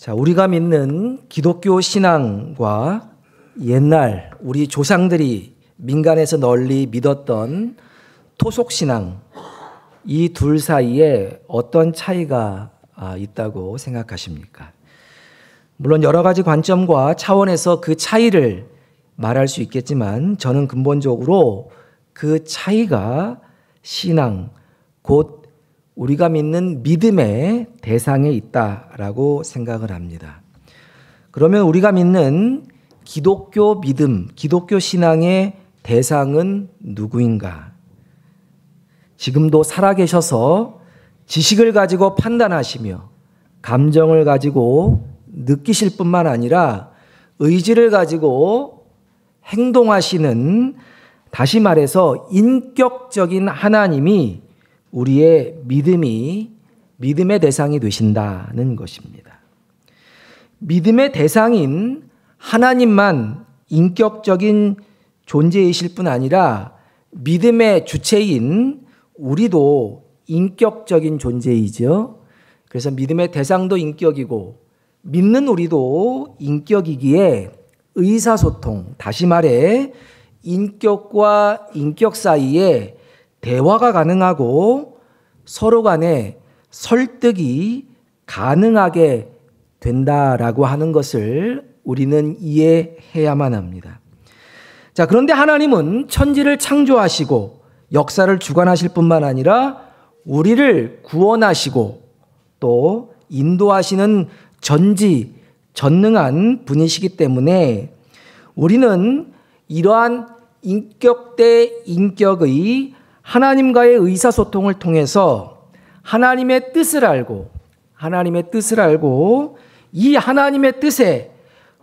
자, 우리가 믿는 기독교 신앙과 옛날 우리 조상들이 민간에서 널리 믿었던 토속 신앙, 이 둘 사이에 어떤 차이가 있다고 생각하십니까? 물론 여러 가지 관점과 차원에서 그 차이를 말할 수 있겠지만 저는 근본적으로 그 차이가 신앙, 곧 우리가 믿는 믿음의 대상에 있다라고 생각을 합니다. 그러면 우리가 믿는 기독교 믿음, 기독교 신앙의 대상은 누구인가? 지금도 살아계셔서 지식을 가지고 판단하시며 감정을 가지고 느끼실 뿐만 아니라 의지를 가지고 행동하시는, 다시 말해서 인격적인 하나님이 우리의 믿음의 대상이 되신다는 것입니다. 믿음의 대상인 하나님만 인격적인 존재이실 뿐 아니라 믿음의 주체인 우리도 인격적인 존재이죠. 그래서 믿음의 대상도 인격이고 믿는 우리도 인격이기에 의사소통, 다시 말해 인격과 인격 사이에 대화가 가능하고 서로 간에 설득이 가능하게 된다라고 하는 것을 우리는 이해해야만 합니다. 자, 그런데 하나님은 천지를 창조하시고 역사를 주관하실 뿐만 아니라 우리를 구원하시고 또 인도하시는 전지전능한 분이시기 때문에 우리는 이러한 인격 대 인격의 하나님과의 의사소통을 통해서 하나님의 뜻을 알고 이 하나님의 뜻에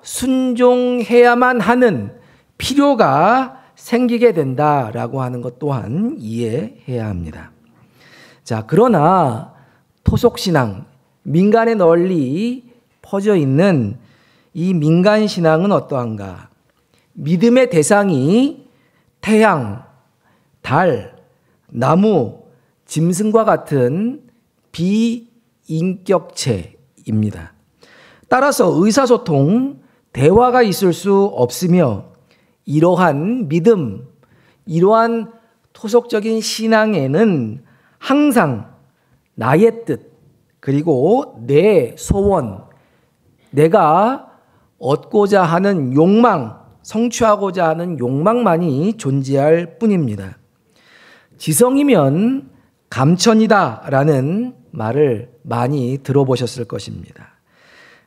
순종해야만 하는 필요가 생기게 된다라고 하는 것 또한 이해해야 합니다. 자, 그러나 토속신앙, 민간에 널리 퍼져 있는 이 민간신앙은 어떠한가? 믿음의 대상이 태양, 달, 나무, 짐승과 같은 비인격체입니다. 따라서 의사소통, 대화가 있을 수 없으며 이러한 믿음, 이러한 토속적인 신앙에는 항상 나의 뜻, 그리고 내 소원, 내가 얻고자 하는 욕망, 성취하고자 하는 욕망만이 존재할 뿐입니다. 지성이면 감천이다라는 말을 많이 들어보셨을 것입니다.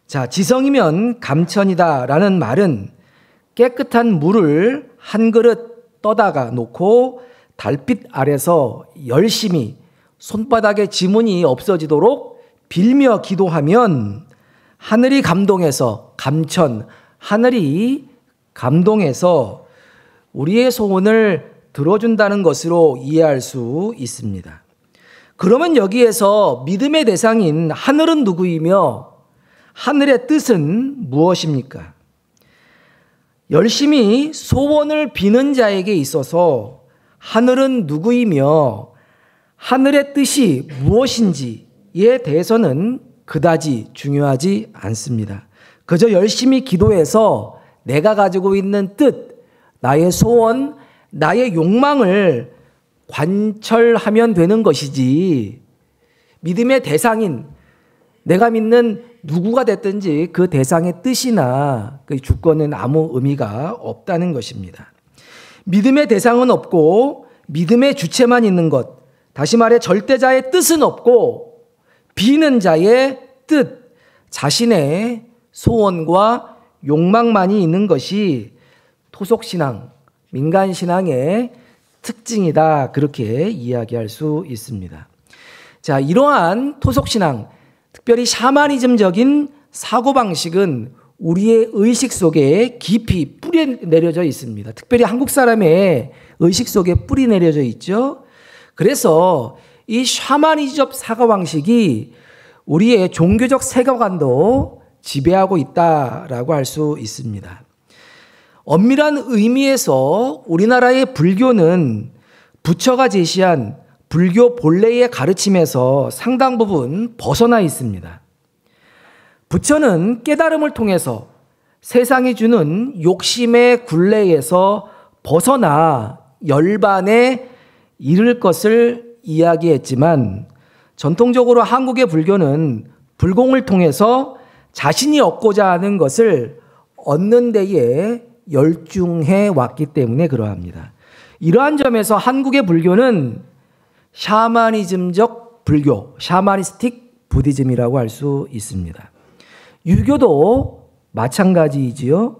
자, 지성이면 감천이다라는 말은 깨끗한 물을 한 그릇 떠다가 놓고 달빛 아래서 열심히 손바닥에 지문이 없어지도록 빌며 기도하면 하늘이 감동해서 하늘이 감동해서 우리의 소원을 들어준다는 것으로 이해할 수 있습니다. 그러면 여기에서 믿음의 대상인 하늘은 누구이며 하늘의 뜻은 무엇입니까? 열심히 소원을 비는 자에게 있어서 하늘은 누구이며 하늘의 뜻이 무엇인지에 대해서는 그다지 중요하지 않습니다. 그저 열심히 기도해서 내가 가지고 있는 뜻, 나의 소원, 나의 욕망을 관철하면 되는 것이지 믿음의 대상인 내가 믿는 누구가 됐든지 그 대상의 뜻이나 그 주권은 아무 의미가 없다는 것입니다. 믿음의 대상은 없고 믿음의 주체만 있는 것, 다시 말해 절대자의 뜻은 없고 비는 자의 뜻, 자신의 소원과 욕망만이 있는 것이 토속신앙, 민간신앙의 특징이다, 그렇게 이야기할 수 있습니다. 자, 이러한 토속신앙, 특별히 샤머니즘적인 사고방식은 우리의 의식 속에 깊이 뿌리 내려져 있습니다. 특별히 한국 사람의 의식 속에 뿌리 내려져 있죠. 그래서 이 샤머니즘 사고방식이 우리의 종교적 세계관도 지배하고 있다라고 할 수 있습니다. 엄밀한 의미에서 우리나라의 불교는 부처가 제시한 불교 본래의 가르침에서 상당 부분 벗어나 있습니다. 부처는 깨달음을 통해서 세상이 주는 욕심의 굴레에서 벗어나 열반에 이를 것을 이야기했지만, 전통적으로 한국의 불교는 불공을 통해서 자신이 얻고자 하는 것을 얻는 데에 열중해 왔기 때문에 그러합니다. 이러한 점에서 한국의 불교는 샤머니즘적 불교, 샤머니스틱 부디즘이라고 할 수 있습니다. 유교도 마찬가지이지요.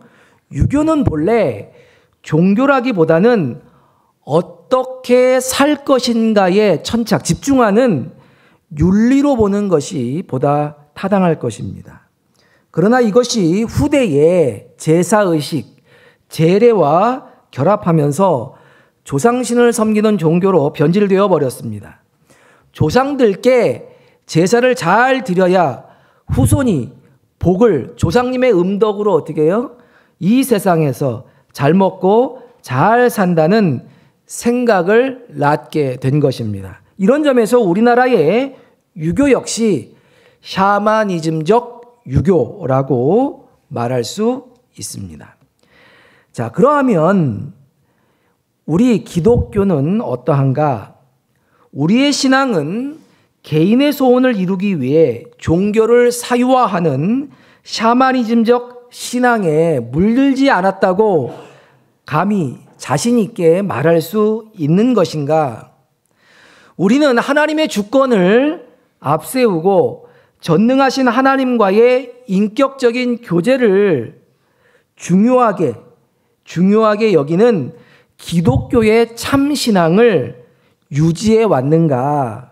유교는 본래 종교라기보다는 어떻게 살 것인가에 천착, 집중하는 윤리로 보는 것이 보다 타당할 것입니다. 그러나 이것이 후대에 제사의식, 제례와 결합하면서 조상신을 섬기는 종교로 변질되어 버렸습니다. 조상들께 제사를 잘 드려야 후손이 복을 조상님의 음덕으로 어떻게 해요? 이 세상에서 잘 먹고 잘 산다는 생각을 낳게 된 것입니다. 이런 점에서 우리나라의 유교 역시 샤머니즘적 유교라고 말할 수 있습니다. 자, 그러하면 우리 기독교는 어떠한가? 우리의 신앙은 개인의 소원을 이루기 위해 종교를 사유화하는 샤머니즘적 신앙에 물들지 않았다고 감히 자신 있게 말할 수 있는 것인가? 우리는 하나님의 주권을 앞세우고 전능하신 하나님과의 인격적인 교제를 중요하게 여기는 기독교의 참신앙을 유지해 왔는가?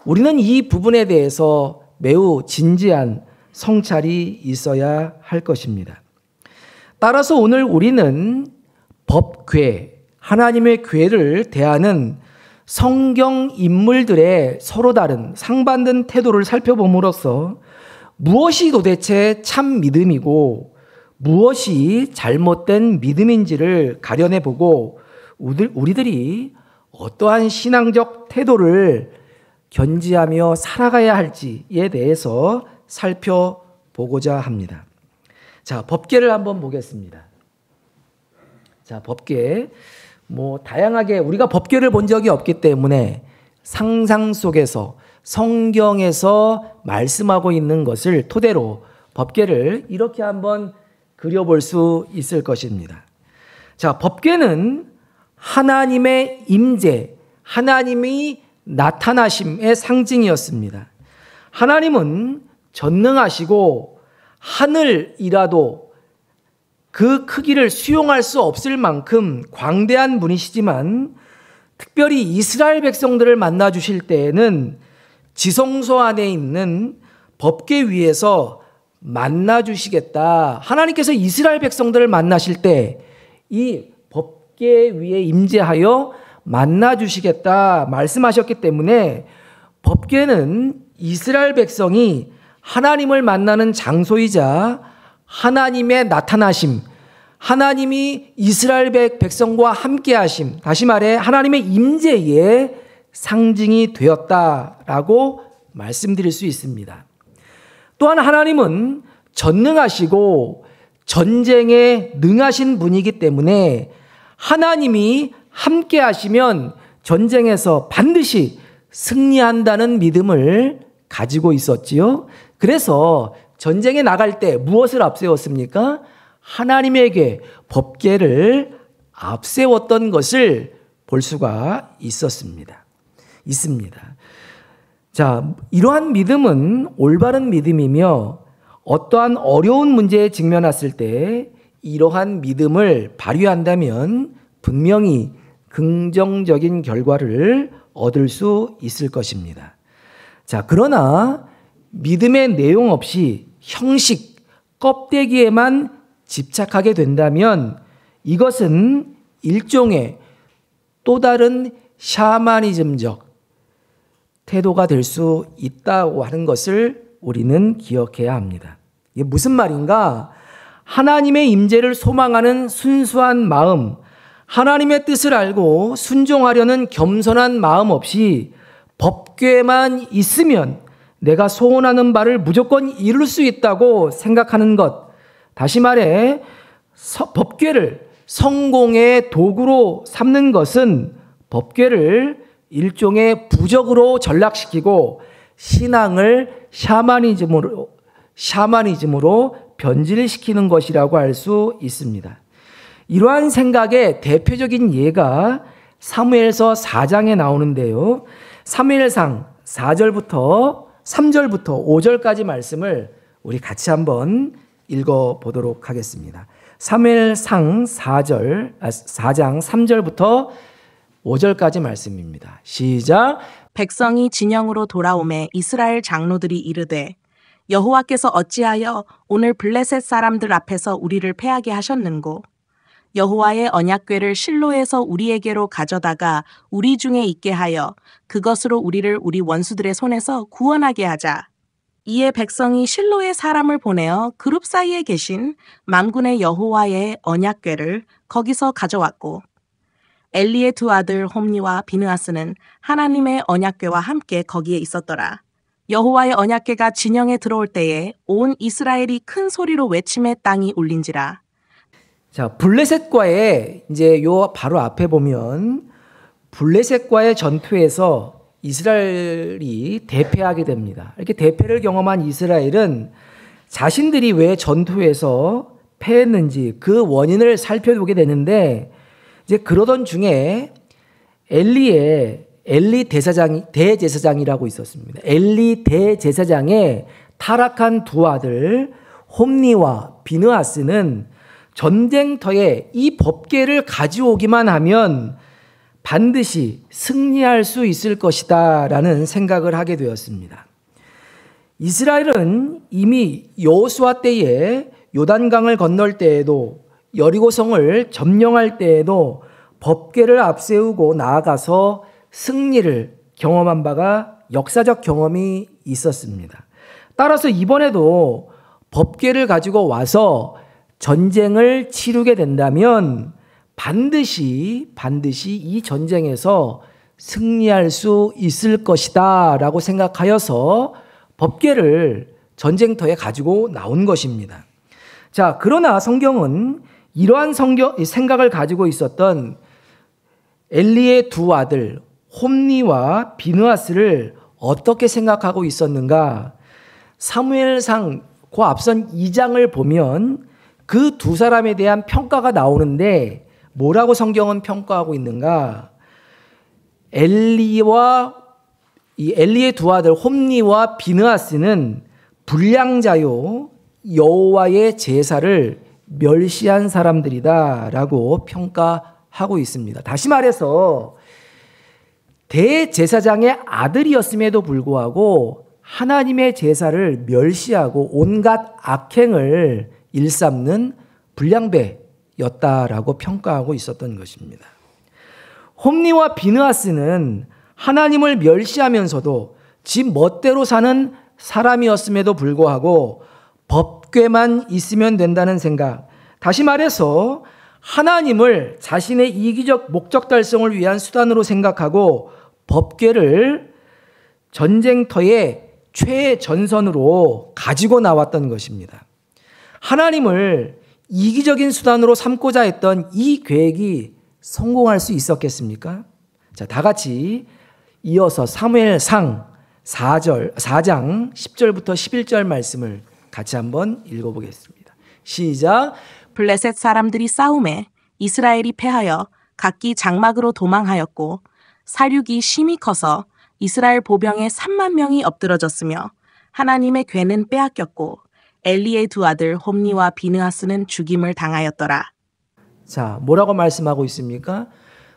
우리는 이 부분에 대해서 매우 진지한 성찰이 있어야 할 것입니다. 따라서 오늘 우리는 법궤, 하나님의 궤를 대하는 성경 인물들의 서로 다른 상반된 태도를 살펴봄으로써 무엇이 도대체 참 믿음이고 무엇이 잘못된 믿음인지를 가려내보고 우리들이 어떠한 신앙적 태도를 견지하며 살아가야 할지에 대해서 살펴보고자 합니다. 자, 법궤를 한번 보겠습니다. 자, 법궤. 다양하게 우리가 법궤를 본 적이 없기 때문에 상상 속에서 성경에서 말씀하고 있는 것을 토대로 법궤를 이렇게 한번 그려볼 수 있을 것입니다. 자, 법궤는 하나님의 임재, 하나님이 나타나심의 상징이었습니다. 하나님은 전능하시고 하늘이라도 그 크기를 수용할 수 없을 만큼 광대한 분이시지만 특별히 이스라엘 백성들을 만나 주실 때에는 지성소 안에 있는 법궤 위에서 만나 주시겠다. 하나님께서 이스라엘 백성들을 만나실 때 이 법궤 위에 임재하여 만나 주시겠다 말씀하셨기 때문에 법궤는 이스라엘 백성이 하나님을 만나는 장소이자 하나님의 나타나심, 하나님이 이스라엘 백성과 함께 하심, 다시 말해 하나님의 임재의 상징이 되었다라고 말씀드릴 수 있습니다. 또한 하나님은 전능하시고 전쟁에 능하신 분이기 때문에 하나님이 함께 하시면 전쟁에서 반드시 승리한다는 믿음을 가지고 있었지요. 그래서 전쟁에 나갈 때 무엇을 앞세웠습니까? 하나님에게 법궤를 앞세웠던 것을 볼 수가 있습니다. 자, 이러한 믿음은 올바른 믿음이며 어떠한 어려운 문제에 직면했을 때 이러한 믿음을 발휘한다면 분명히 긍정적인 결과를 얻을 수 있을 것입니다. 자, 그러나 믿음의 내용 없이 형식, 껍데기에만 집착하게 된다면 이것은 일종의 또 다른 샤머니즘적 태도가 될 수 있다고 하는 것을 우리는 기억해야 합니다. 이게 무슨 말인가? 하나님의 임재를 소망하는 순수한 마음, 하나님의 뜻을 알고 순종하려는 겸손한 마음 없이 법궤만 있으면 내가 소원하는 바를 무조건 이룰 수 있다고 생각하는 것, 다시 말해 법궤를 성공의 도구로 삼는 것은 법궤를 일종의 부적으로 전락시키고 신앙을 샤머니즘으로 변질시키는 것이라고 할 수 있습니다. 이러한 생각의 대표적인 예가 사무엘서 4장에 나오는데요. 사무엘상 4절부터 3절부터 5절까지 말씀을 우리 같이 한번 읽어보도록 하겠습니다. 사무엘상 4장 3절부터 5절까지 말씀입니다. 시작. 백성이 진영으로 돌아오매 이스라엘 장로들이 이르되 여호와께서 어찌하여 오늘 블레셋 사람들 앞에서 우리를 패하게 하셨는고 여호와의 언약궤를 실로에서 우리에게로 가져다가 우리 중에 있게 하여 그것으로 우리를 우리 원수들의 손에서 구원하게 하자. 이에 백성이 실로에 사람을 보내어 그룹 사이에 계신 만군의 여호와의 언약궤를 거기서 가져왔고 엘리의 두 아들 홈니와 비느하스는 하나님의 언약궤와 함께 거기에 있었더라. 여호와의 언약궤가 진영에 들어올 때에 온 이스라엘이 큰 소리로 외침에 땅이 울린지라. 자, 블레셋과의 이제 요 바로 앞에 보면 블레셋과의 전투에서 이스라엘이 대패하게 됩니다. 이렇게 대패를 경험한 이스라엘은 자신들이 왜 전투에서 패했는지 그 원인을 살펴보게 되는데 이제 그러던 중에 엘리 대제사장이라고 있었습니다. 엘리 대제사장의 타락한 두 아들 홈니와 비느하스는 전쟁터에 이 법궤를 가져오기만 하면 반드시 승리할 수 있을 것이다 라는 생각을 하게 되었습니다. 이스라엘은 이미 여호수아 때에 요단강을 건널 때에도 여리고성을 점령할 때에도 법궤를 앞세우고 나아가서 승리를 경험한 바가 역사적 경험이 있었습니다. 따라서 이번에도 법궤를 가지고 와서 전쟁을 치르게 된다면 반드시 이 전쟁에서 승리할 수 있을 것이다 라고 생각하여서 법궤를 전쟁터에 가지고 나온 것입니다. 자, 그러나 성경은 이러한 생각을 가지고 있었던 엘리의 두 아들 홈니와 비느하스를 어떻게 생각하고 있었는가? 사무엘상 그 앞선 2장을 보면 그 두 사람에 대한 평가가 나오는데 뭐라고 성경은 평가하고 있는가? 엘리의 두 아들 홈니와 비느하스는 불량자요 여호와의 제사를 멸시한 사람들이다라고 평가하고 있습니다. 다시 말해서 대제사장의 아들이었음에도 불구하고 하나님의 제사를 멸시하고 온갖 악행을 일삼는 불량배였다라고 평가하고 있었던 것입니다. 홈니와 비느하스는 하나님을 멸시하면서도 지 멋대로 사는 사람이었음에도 불구하고 법궤만 있으면 된다는 생각, 다시 말해서 하나님을 자신의 이기적 목적 달성을 위한 수단으로 생각하고 법궤를 전쟁터의 최전선으로 가지고 나왔던 것입니다. 하나님을 이기적인 수단으로 삼고자 했던 이 계획이 성공할 수 있었겠습니까? 자, 다 같이 이어서 사무엘상 4장 10절부터 11절 말씀을 같이 한번 읽어보겠습니다. 시작. 블레셋 사람들이 싸움에 이스라엘이 패하여 각기 장막으로 도망하였고 사륙이 심히 커서 이스라엘 보병에 3만 명이 엎드러졌으며 하나님의 궤는 빼앗겼고 엘리의 두 아들 홈니와 비느하스는 죽임을 당하였더라. 자, 뭐라고 말씀하고 있습니까?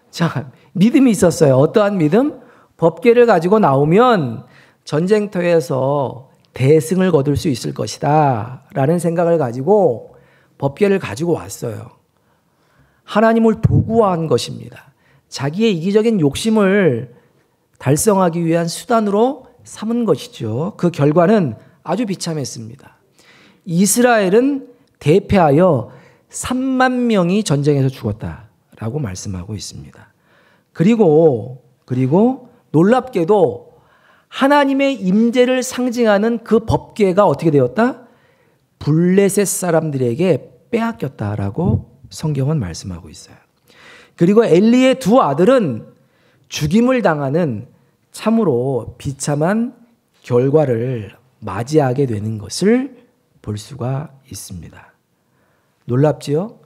자, 믿음이 있었어요. 어떠한 믿음? 법궤를 가지고 나오면 전쟁터에서 대승을 거둘 수 있을 것이다 라는 생각을 가지고 법궤를 가지고 왔어요. 하나님을 도구화한 것입니다. 자기의 이기적인 욕심을 달성하기 위한 수단으로 삼은 것이죠. 그 결과는 아주 비참했습니다. 이스라엘은 대패하여 3만 명이 전쟁에서 죽었다라고 말씀하고 있습니다. 그리고 놀랍게도 하나님의 임재를 상징하는 그 법궤가 어떻게 되었다? 블레셋 사람들에게 빼앗겼다라고 성경은 말씀하고 있어요. 그리고 엘리의 두 아들은 죽임을 당하는 참으로 비참한 결과를 맞이하게 되는 것을 볼 수가 있습니다. 놀랍지요?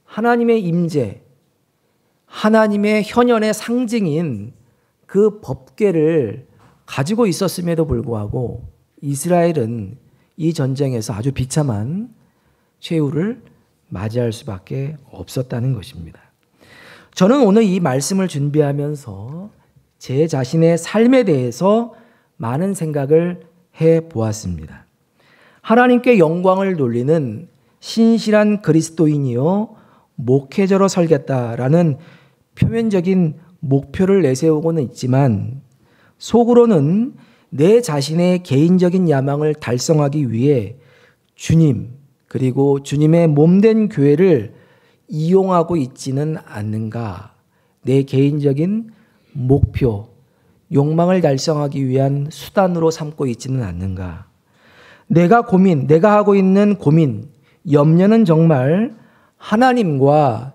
하나님의 임재, 하나님의 현현의 상징인 그 법궤를 가지고 있었음에도 불구하고 이스라엘은 이 전쟁에서 아주 비참한 최후를 맞이할 수밖에 없었다는 것입니다. 저는 오늘 이 말씀을 준비하면서 제 자신의 삶에 대해서 많은 생각을 해 보았습니다. 하나님께 영광을 돌리는 신실한 그리스도인이요 목회자로 살겠다라는 표면적인 목표를 내세우고는 있지만 속으로는 내 자신의 개인적인 야망을 달성하기 위해 주님 그리고 주님의 몸된 교회를 이용하고 있지는 않는가? 내 개인적인 목표, 욕망을 달성하기 위한 수단으로 삼고 있지는 않는가? 내가 하고 있는 고민, 염려는 정말 하나님과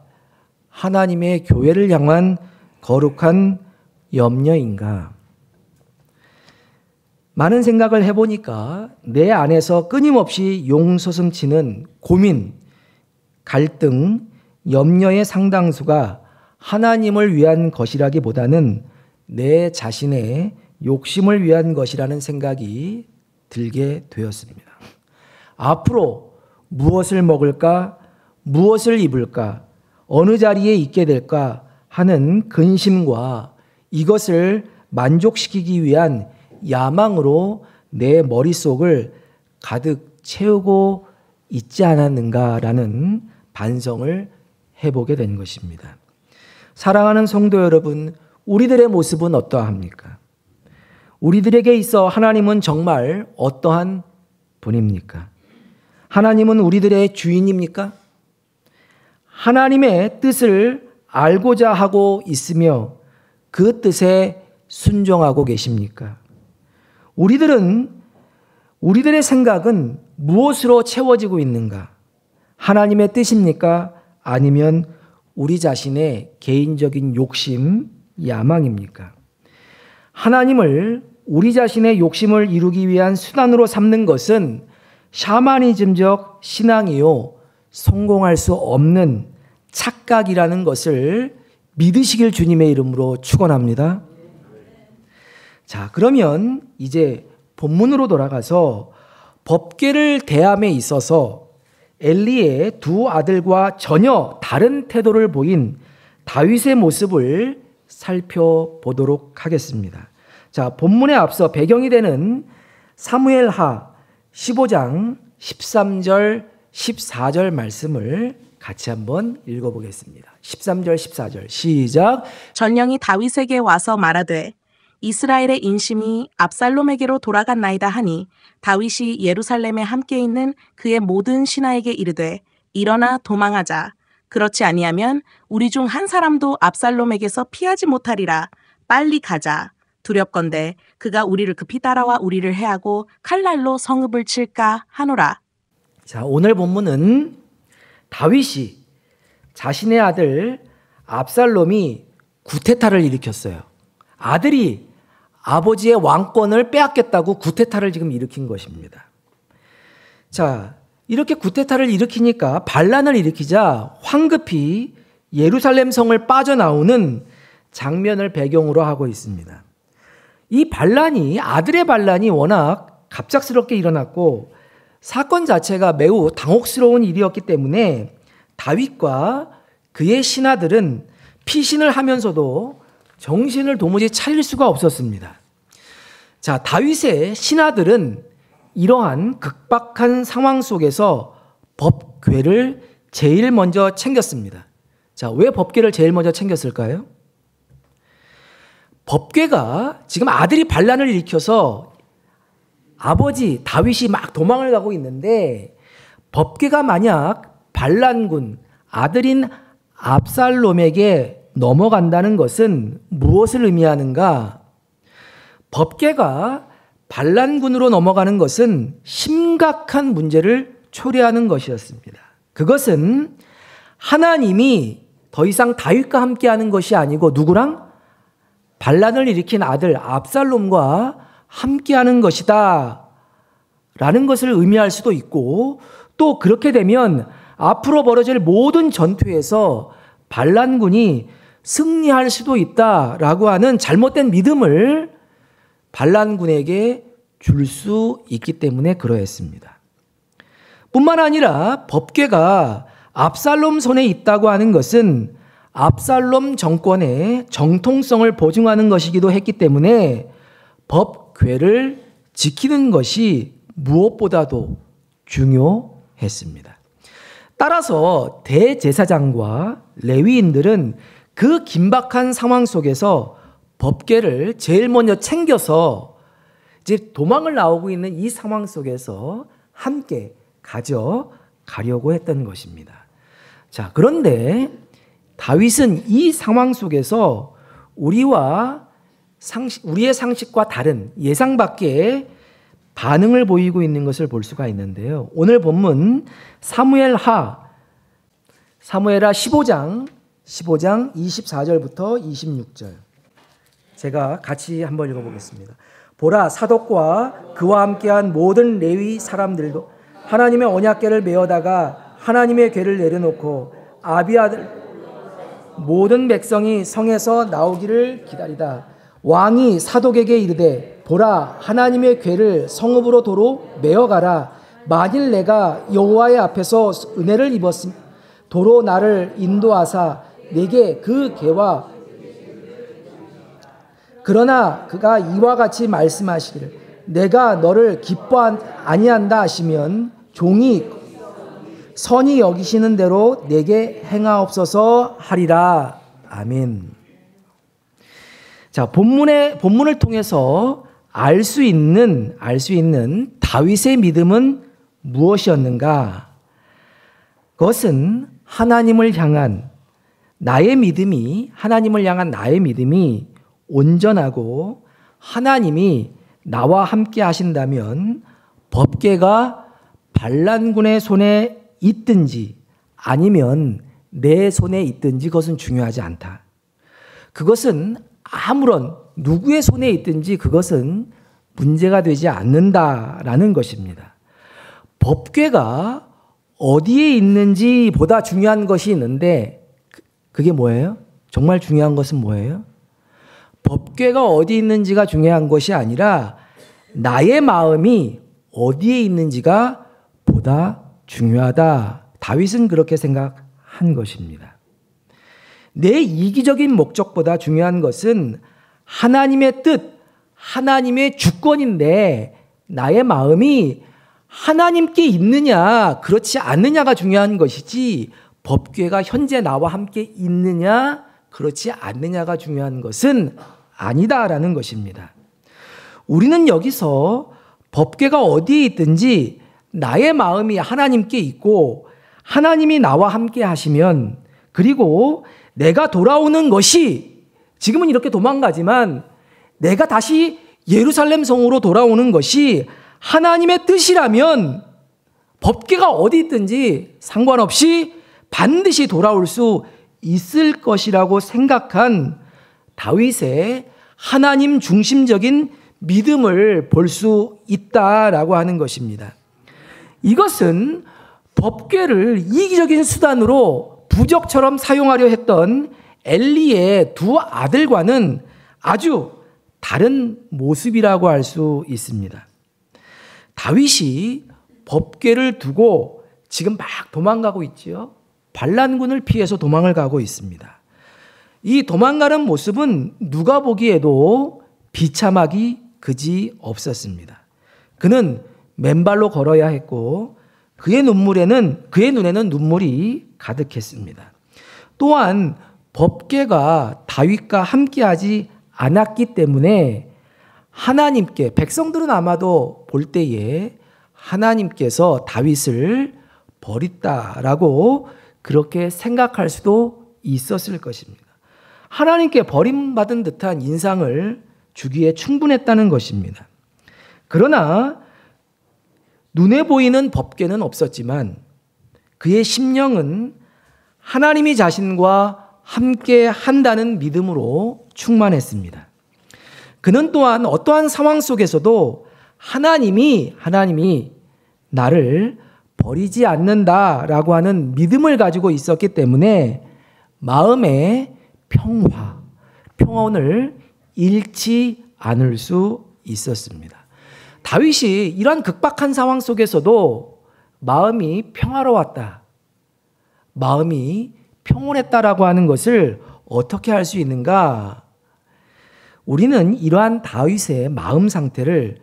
하나님의 교회를 향한 거룩한 염려인가? 많은 생각을 해보니까 내 안에서 끊임없이 용솟음치는 고민, 갈등, 염려의 상당수가 하나님을 위한 것이라기보다는 내 자신의 욕심을 위한 것이라는 생각이 들게 되었습니다. 앞으로 무엇을 먹을까? 무엇을 입을까? 어느 자리에 있게 될까? 하는 근심과 이것을 만족시키기 위한 야망으로 내 머릿속을 가득 채우고 있지 않았는가라는 반성을 해보게 된 것입니다. 사랑하는 성도 여러분, 우리들의 모습은 어떠합니까? 우리들에게 있어 하나님은 정말 어떠한 분입니까? 하나님은 우리들의 주인입니까? 하나님의 뜻을 알고자 하고 있으며 그 뜻에 순종하고 계십니까? 우리들의 생각은 무엇으로 채워지고 있는가? 하나님의 뜻입니까? 아니면 우리 자신의 개인적인 욕심, 야망입니까? 하나님을 우리 자신의 욕심을 이루기 위한 수단으로 삼는 것은 샤머니즘적 신앙이요, 성공할 수 없는 착각이라는 것을 믿으시길 주님의 이름으로 축원합니다. 자, 그러면 이제 본문으로 돌아가서 법궤를 대함에 있어서 엘리의 두 아들과 전혀 다른 태도를 보인 다윗의 모습을 살펴보도록 하겠습니다. 자, 본문에 앞서 배경이 되는 사무엘하 15장 13절 14절 말씀을 같이 한번 읽어보겠습니다. 13절 14절 시작. 전령이 다윗에게 와서 말하되 이스라엘의 인심이 압살롬에게로 돌아갔나이다 하니 다윗이 예루살렘에 함께 있는 그의 모든 신하에게 이르되 일어나 도망하자. 그렇지 아니하면 우리 중 한 사람도 압살롬에게서 피하지 못하리라. 빨리 가자. 두렵건대 그가 우리를 급히 따라와 우리를 해하고 칼날로 성읍을 칠까 하노라. 자, 오늘 본문은 다윗이 자신의 아들 압살롬이 구테타를 일으켰어요. 아들이 아버지의 왕권을 빼앗겼다고 구테타를 지금 일으킨 것입니다. 자, 이렇게 구테타를 일으키니까 반란을 일으키자 황급히 예루살렘 성을 빠져나오는 장면을 배경으로 하고 있습니다. 이 아들의 반란이 워낙 갑작스럽게 일어났고 사건 자체가 매우 당혹스러운 일이었기 때문에 다윗과 그의 신하들은 피신을 하면서도 정신을 도무지 차릴 수가 없었습니다. 자, 다윗의 신하들은 이러한 극박한 상황 속에서 법궤를 제일 먼저 챙겼습니다. 자, 왜 법궤를 제일 먼저 챙겼을까요? 법궤가 지금 아들이 반란을 일으켜서 아버지 다윗이 막 도망을 가고 있는데 법궤가 만약 반란군 아들인 압살롬에게 넘어간다는 것은 무엇을 의미하는가? 법궤가 반란군으로 넘어가는 것은 심각한 문제를 초래하는 것이었습니다. 그것은 하나님이 더 이상 다윗과 함께하는 것이 아니고 누구랑? 반란을 일으킨 아들 압살롬과 함께하는 것이다 라는 것을 의미할 수도 있고, 또 그렇게 되면 앞으로 벌어질 모든 전투에서 반란군이 승리할 수도 있다라고 하는 잘못된 믿음을 반란군에게 줄 수 있기 때문에 그러했습니다. 뿐만 아니라 법궤가 압살롬 손에 있다고 하는 것은 압살롬 정권의 정통성을 보증하는 것이기도 했기 때문에 법궤를 지키는 것이 무엇보다도 중요했습니다. 따라서 대제사장과 레위인들은 그 긴박한 상황 속에서 법궤를 제일 먼저 챙겨서 이제 도망을 나오고 있는 이 상황 속에서 함께 가져가려고 했던 것입니다. 자, 그런데 다윗은 이 상황 속에서 우리의 상식과 다른 예상 밖의 반응을 보이고 있는 것을 볼 수가 있는데요. 오늘 본문 사무엘하 15장 24절부터 26절. 제가 같이 한번 읽어보겠습니다. 보라, 사독과 그와 함께한 모든 레위 사람들도 하나님의 언약궤를 메어다가 하나님의 궤를 내려놓고 아비아들 모든 백성이 성에서 나오기를 기다리다. 왕이 사독에게 이르되 보라, 하나님의 궤를 성읍으로 도로 메어가라. 만일 내가 여호와의 앞에서 은혜를 입었으면 도로 나를 인도하사 내게 그 궤와, 그러나 그가 이와 같이 말씀하시기를 내가 너를 기뻐 아니한다 하시면 종이 선히 여기시는 대로 내게 행하옵소서 하리라. 아멘. 자, 본문을 통해서 알 수 있는 다윗의 믿음은 무엇이었는가? 그것은 하나님을 향한 나의 믿음이 온전하고 하나님이 나와 함께 하신다면 법궤가 반란군의 손에 있든지 아니면 내 손에 있든지 그것은 중요하지 않다. 그것은 아무런 누구의 손에 있든지 그것은 문제가 되지 않는다라는 것입니다. 법궤가 어디에 있는지 보다 중요한 것이 있는데 그게 뭐예요? 정말 중요한 것은 뭐예요? 법궤가 어디 있는지가 중요한 것이 아니라 나의 마음이 어디에 있는지가 보다 중요하다. 다윗은 그렇게 생각한 것입니다. 내 이기적인 목적보다 중요한 것은 하나님의 뜻, 하나님의 주권인데 나의 마음이 하나님께 있느냐 그렇지 않느냐가 중요한 것이지 법궤가 현재 나와 함께 있느냐 그렇지 않느냐가 중요한 것은 아니다라는 것입니다. 우리는 여기서 법궤가 어디에 있든지 나의 마음이 하나님께 있고 하나님이 나와 함께 하시면, 그리고 내가 돌아오는 것이 지금은 이렇게 도망가지만 내가 다시 예루살렘 성으로 돌아오는 것이 하나님의 뜻이라면 법궤가 어디 있든지 상관없이 반드시 돌아올 수 있을 것이라고 생각한 다윗의 하나님 중심적인 믿음을 볼 수 있다라고 하는 것입니다. 이것은 법궤를 이기적인 수단으로 부적처럼 사용하려 했던 엘리의 두 아들과는 아주 다른 모습이라고 할 수 있습니다. 다윗이 법궤를 두고 지금 막 도망가고 있지요. 반란군을 피해서 도망을 가고 있습니다. 이 도망가는 모습은 누가 보기에도 비참하기 그지 없었습니다. 그는 맨발로 걸어야 했고 그의 눈에는 눈물이 가득했습니다. 또한 법궤가 다윗과 함께하지 않았기 때문에 하나님께, 백성들은 아마도 볼 때에 하나님께서 다윗을 버렸다라고 그렇게 생각할 수도 있었을 것입니다. 하나님께 버림받은 듯한 인상을 주기에 충분했다는 것입니다. 그러나 눈에 보이는 법궤는 없었지만 그의 심령은 하나님이 자신과 함께 한다는 믿음으로 충만했습니다. 그는 또한 어떠한 상황 속에서도 하나님이 나를 버리지 않는다라고 하는 믿음을 가지고 있었기 때문에 마음의 평온을 잃지 않을 수 있었습니다. 다윗이 이런 극박한 상황 속에서도 마음이 평화로웠다, 마음이 평온했다라고 하는 것을 어떻게 할 수 있는가? 우리는 이러한 다윗의 마음 상태를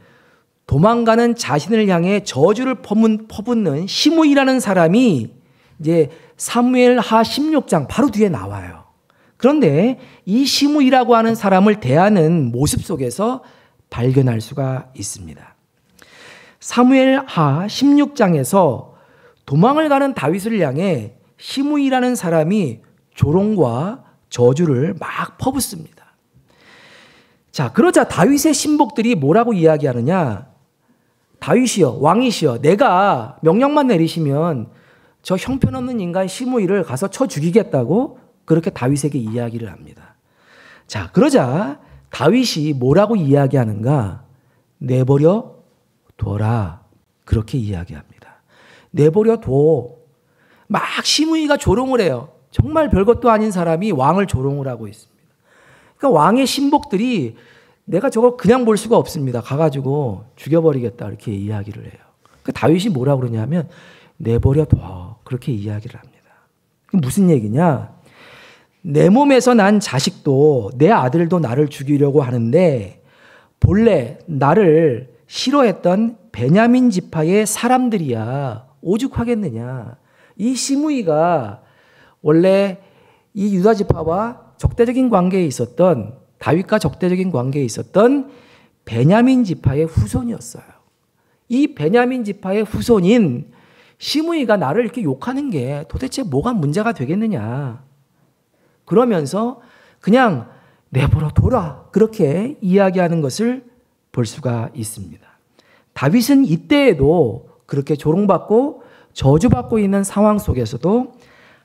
도망가는 자신을 향해 저주를 퍼붓는 시므이라는 사람이 이제 사무엘하 16장 바로 뒤에 나와요. 그런데 이 시므이라고 하는 사람을 대하는 모습 속에서 발견할 수가 있습니다. 사무엘하 16장에서 도망을 가는 다윗을 향해 시므이라는 사람이 조롱과 저주를 막 퍼붓습니다. 자, 그러자 다윗의 신복들이 뭐라고 이야기하느냐? 다윗이여, 왕이시여, 내가 명령만 내리시면 저 형편없는 인간 시므이를 가서 쳐 죽이겠다고 그렇게 다윗에게 이야기를 합니다. 자, 그러자 다윗이 뭐라고 이야기하는가? 내버려 둬라, 그렇게 이야기합니다. 내버려 둬. 막 시므이가 조롱을 해요. 정말 별것도 아닌 사람이 왕을 조롱을 하고 있습니다. 그러니까 왕의 신복들이 내가 저걸 그냥 볼 수가 없습니다. 가가지고 죽여버리겠다, 이렇게 이야기를 해요. 그 다윗이 뭐라고 그러냐면 내버려 둬, 그렇게 이야기를 합니다. 무슨 얘기냐? 내 몸에서 난 자식도 내 아들도 나를 죽이려고 하는데 본래 나를 싫어했던 베냐민 지파의 사람들이야 오죽하겠느냐. 이 시므이가 원래 이 유다 지파와 적대적인 관계에 있었던, 다윗과 적대적인 관계에 있었던 베냐민 지파의 후손이었어요. 이 베냐민 지파의 후손인 시므이가 나를 이렇게 욕하는 게 도대체 뭐가 문제가 되겠느냐. 그러면서 그냥 내버려 둬라, 그렇게 이야기하는 것을 볼 수가 있습니다. 다윗은 이때에도 그렇게 조롱받고 저주받고 있는 상황 속에서도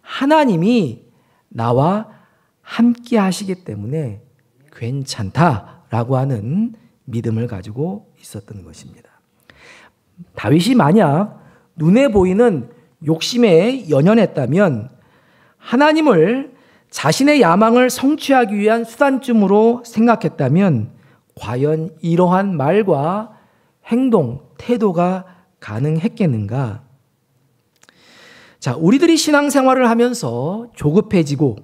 하나님이 나와 함께 하시기 때문에 괜찮다라고 하는 믿음을 가지고 있었던 것입니다. 다윗이 만약 눈에 보이는 욕심에 연연했다면 하나님을 자신의 야망을 성취하기 위한 수단쯤으로 생각했다면 과연 이러한 말과 행동, 태도가 가능했겠는가? 자, 우리들이 신앙생활을 하면서 조급해지고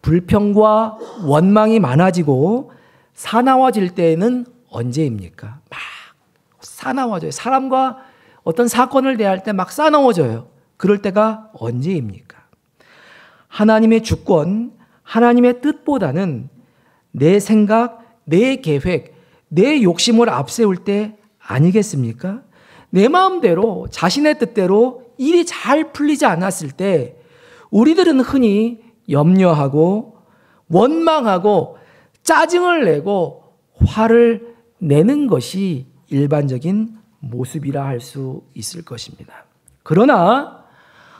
불평과 원망이 많아지고 사나워질 때에는 언제입니까? 막 사나워져요. 사람과 어떤 사건을 대할 때 막 싸나워져요. 그럴 때가 언제입니까? 하나님의 주권, 하나님의 뜻보다는 내 생각, 내 계획, 내 욕심을 앞세울 때 아니겠습니까? 내 마음대로, 자신의 뜻대로 일이 잘 풀리지 않았을 때 우리들은 흔히 염려하고 원망하고 짜증을 내고 화를 내는 것이 일반적인 모습이라 할 수 있을 것입니다. 그러나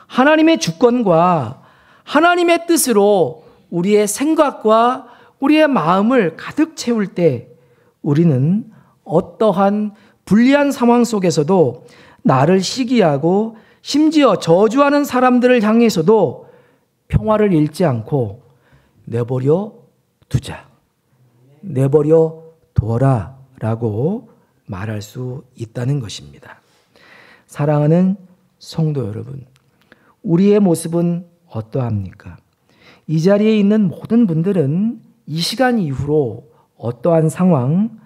하나님의 주권과 하나님의 뜻으로 우리의 생각과 우리의 마음을 가득 채울 때 우리는 어떠한 불리한 상황 속에서도 나를 시기하고 심지어 저주하는 사람들을 향해서도 평화를 잃지 않고 내버려 두자, 내버려 둬라 라고 말할 수 있다는 것입니다. 사랑하는 성도 여러분, 우리의 모습은 어떠합니까? 이 자리에 있는 모든 분들은 이 시간 이후로 어떠한 상황,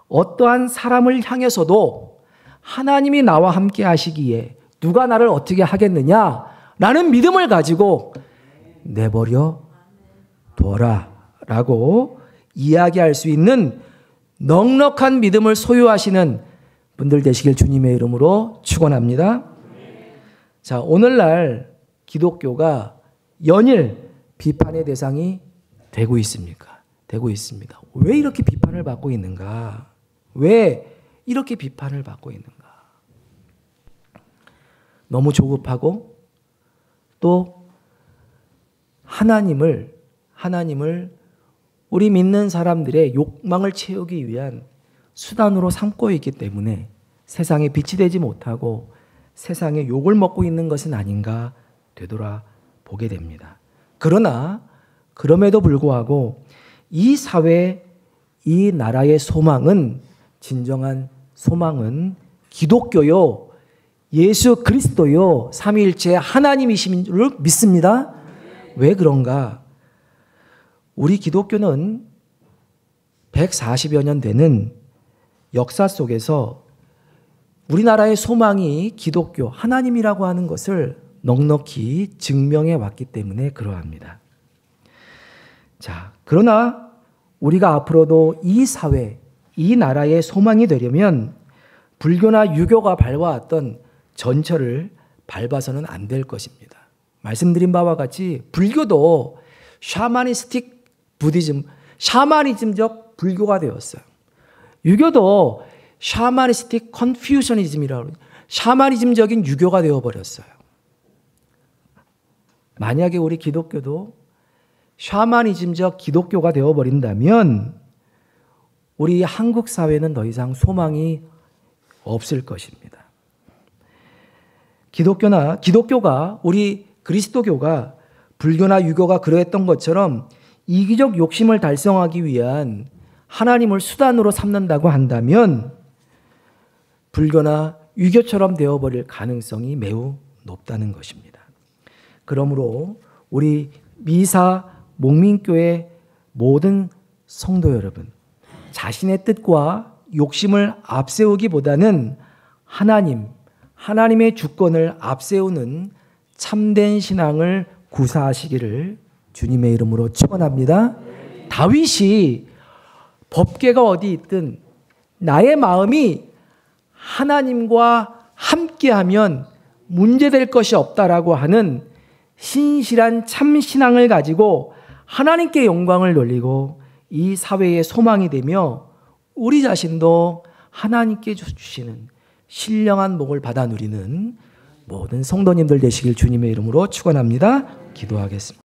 어떠한 사람을 향해서도 하나님이 나와 함께 하시기에 누가 나를 어떻게 하겠느냐라는 믿음을 가지고 내버려 둬라 라고 이야기할 수 있는 넉넉한 믿음을 소유하시는 분들 되시길 주님의 이름으로 축원합니다. 자, 오늘날 기독교가 연일 비판의 대상이 되고 있습니까? 되고 있습니다. 왜 이렇게 비판을 받고 있는가? 왜 이렇게 비판을 받고 있는가? 너무 조급하고 또 하나님을 우리 믿는 사람들의 욕망을 채우기 위한 수단으로 삼고 있기 때문에 세상에 빛이 되지 못하고 세상에 욕을 먹고 있는 것은 아닌가 되돌아보게 됩니다. 그러나 그럼에도 불구하고 이 사회, 이 나라의 소망은, 진정한 소망은 기독교요, 예수 그리스도요, 삼위일체 하나님이심을 믿습니다. 왜 그런가? 우리 기독교는 140여 년 되는 역사 속에서 우리나라의 소망이 기독교, 하나님이라고 하는 것을 넉넉히 증명해 왔기 때문에 그러합니다. 자, 그러나 우리가 앞으로도 이 사회, 이 나라의 소망이 되려면 불교나 유교가 밟아왔던 전철을 밟아서는 안 될 것입니다. 말씀드린 바와 같이 불교도 샤머니스틱 부디즘, 샤머니즘적 불교가 되었어요. 유교도 샤머니스틱 컨퓨셔니즘이라고, 샤머니즘적인 유교가 되어버렸어요. 만약에 우리 기독교도 샤머니즘적 기독교가 되어버린다면 우리 한국 사회는 더 이상 소망이 없을 것입니다. 기독교가, 우리 그리스도교가 불교나 유교가 그러했던 것처럼 이기적 욕심을 달성하기 위한 하나님을 수단으로 삼는다고 한다면 불교나 유교처럼 되어버릴 가능성이 매우 높다는 것입니다. 그러므로 우리 미사 목민교회 모든 성도 여러분, 자신의 뜻과 욕심을 앞세우기보다는 하나님의 주권을 앞세우는 참된 신앙을 구사하시기를 주님의 이름으로 축원합니다. 다윗이 법궤가 어디 있든 나의 마음이 하나님과 함께하면 문제될 것이 없다라고 하는 신실한 참신앙을 가지고 하나님께 영광을 돌리고 이 사회의 소망이 되며 우리 자신도 하나님께 주시는 신령한 복을 받아 누리는 모든 성도님들 되시길 주님의 이름으로 축원합니다. 기도하겠습니다.